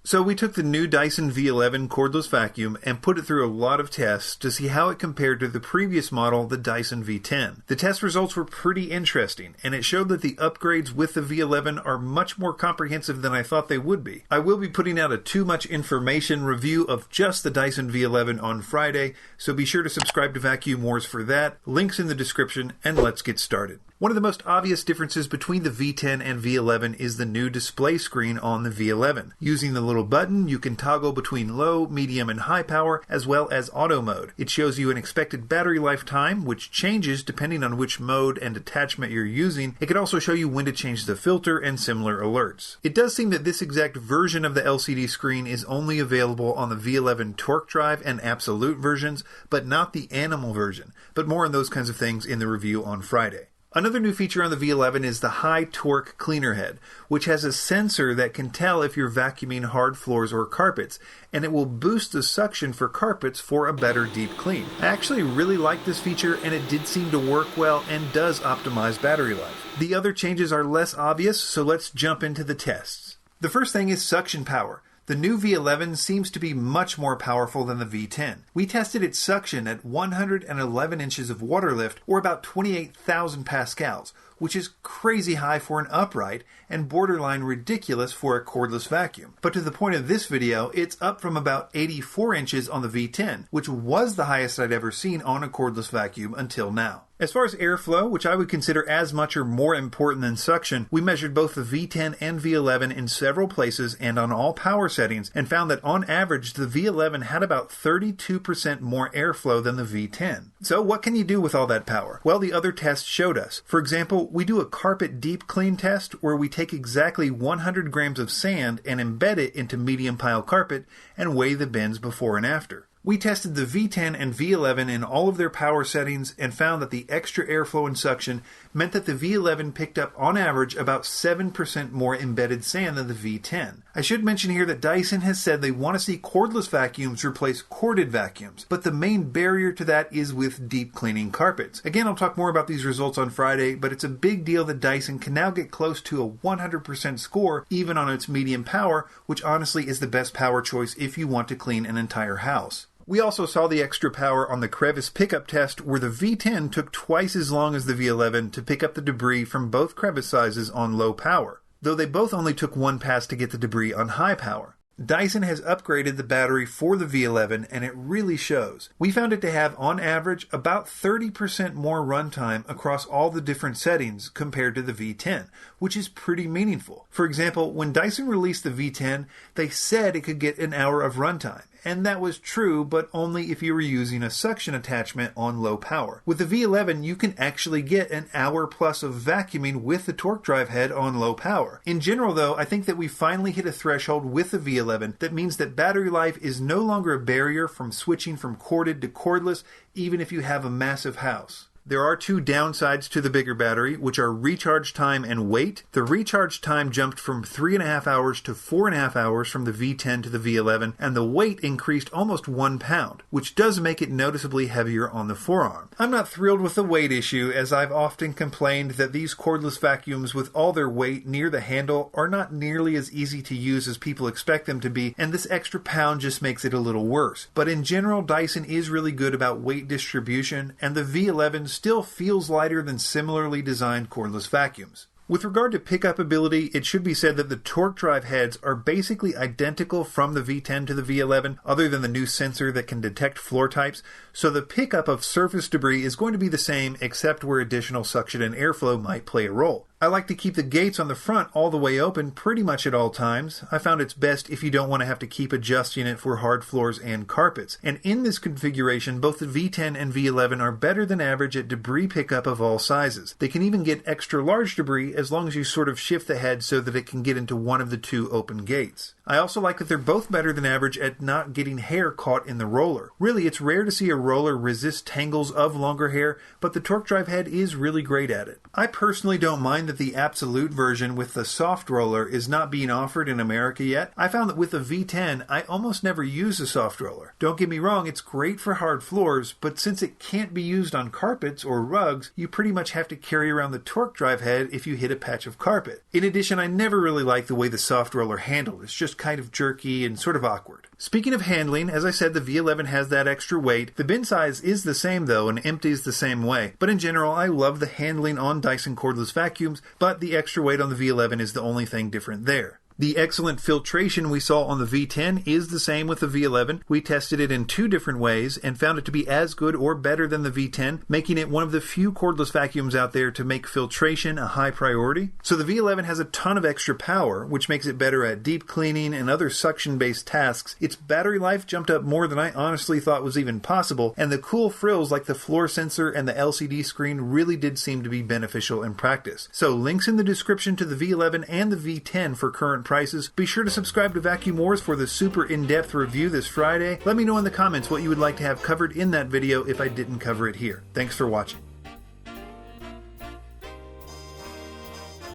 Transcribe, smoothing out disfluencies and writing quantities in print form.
So we took the new Dyson V11 cordless vacuum and put it through a lot of tests to see how it compared to the previous model, the Dyson V10. The test results were pretty interesting, and it showed that the upgrades with the V11 are much more comprehensive than I thought they would be. I will be putting out a too much information review of just the Dyson V11 on Friday, so be sure to subscribe to Vacuum Wars for that. Links in the description, and let's get started. One of the most obvious differences between the V10 and V11 is the new display screen on the V11. Using the little button, you can toggle between low, medium, and high power, as well as auto mode. It shows you an expected battery lifetime, which changes depending on which mode and attachment you're using. It can also show you when to change the filter and similar alerts. It does seem that this exact version of the LCD screen is only available on the V11 Torque Drive and Absolute versions, but not the Animal version. But more on those kinds of things in the review on Friday. Another new feature on the V11 is the high torque cleaner head, which has a sensor that can tell if you're vacuuming hard floors or carpets, and it will boost the suction for carpets for a better deep clean. I actually really like this feature, and it did seem to work well and does optimize battery life. The other changes are less obvious, so let's jump into the tests. The first thing is suction power. The new V11 seems to be much more powerful than the V10. We tested its suction at 111 inches of water lift, or about 28,000 pascals, which is crazy high for an upright and borderline ridiculous for a cordless vacuum. But to the point of this video, it's up from about 84 inches on the V10, which was the highest I'd ever seen on a cordless vacuum until now. As far as airflow, which I would consider as much or more important than suction, we measured both the V10 and V11 in several places and on all power settings, and found that on average the V11 had about 32% more airflow than the V10. So what can you do with all that power? Well, the other tests showed us. For example, we do a carpet deep clean test where we take exactly 100 grams of sand and embed it into medium pile carpet and weigh the bends before and after. We tested the V10 and V11 in all of their power settings and found that the extra airflow and suction meant that the V11 picked up on average about 7% more embedded sand than the V10. I should mention here that Dyson has said they want to see cordless vacuums replace corded vacuums, but the main barrier to that is with deep cleaning carpets. Again, I'll talk more about these results on Friday, but it's a big deal that Dyson can now get close to a 100% score even on its medium power, which honestly is the best power choice if you want to clean an entire house. We also saw the extra power on the Crevice pickup test, where the V10 took twice as long as the V11 to pick up the debris from both crevice sizes on low power, though they both only took one pass to get the debris on high power. Dyson has upgraded the battery for the V11, and it really shows. We found it to have, on average, about 30% more runtime across all the different settings compared to the V10, which is pretty meaningful. For example, when Dyson released the V10, they said it could get an hour of runtime. And that was true, but only if you were using a suction attachment on low power. With the V11, you can actually get an hour plus of vacuuming with the torque drive head on low power. In general, though, I think that we finally hit a threshold with the V11 that means that battery life is no longer a barrier from switching from corded to cordless, even if you have a massive house. There are two downsides to the bigger battery, which are recharge time and weight. The recharge time jumped from 3.5 hours to 4.5 hours from the V10 to the V11, and the weight increased almost 1 pound, which does make it noticeably heavier on the forearm. I'm not thrilled with the weight issue, as I've often complained that these cordless vacuums with all their weight near the handle are not nearly as easy to use as people expect them to be, and this extra pound just makes it a little worse. But in general, Dyson is really good about weight distribution, and the V11 still feels lighter than similarly designed cordless vacuums. With regard to pickup ability, it should be said that the torque drive heads are basically identical from the V10 to the V11, other than the new sensor that can detect floor types, so the pickup of surface debris is going to be the same except where additional suction and airflow might play a role. I like to keep the gates on the front all the way open pretty much at all times. I found it's best if you don't want to have to keep adjusting it for hard floors and carpets. And in this configuration, both the V10 and V11 are better than average at debris pickup of all sizes. They can even get extra large debris as long as you sort of shift the head so that it can get into one of the two open gates. I also like that they're both better than average at not getting hair caught in the roller. Really, it's rare to see a roller resist tangles of longer hair, but the torque drive head is really great at it. I personally don't mind that the absolute version with the soft roller is not being offered in America yet, I found that with the V10, I almost never use a soft roller. Don't get me wrong, it's great for hard floors, but since it can't be used on carpets or rugs, you pretty much have to carry around the torque drive head if you hit a patch of carpet. In addition, I never really like the way the soft roller handled. It's just kind of jerky and sort of awkward. Speaking of handling, as I said, the V11 has that extra weight. The bin size is the same though, and empties the same way. But in general, I love the handling on Dyson cordless vacuums, but the extra weight on the V11 is the only thing different there. The excellent filtration we saw on the V10 is the same with the V11. We tested it in 2 different ways and found it to be as good or better than the V10, making it one of the few cordless vacuums out there to make filtration a high priority. So the V11 has a ton of extra power, which makes it better at deep cleaning and other suction-based tasks. Its battery life jumped up more than I honestly thought was even possible, and the cool frills like the floor sensor and the LCD screen really did seem to be beneficial in practice. So links in the description to the V11 and the V10 for current prices. Be sure to subscribe to Vacuum Wars for the super in-depth review this Friday. Let me know in the comments what you would like to have covered in that video if I didn't cover it here. Thanks for watching.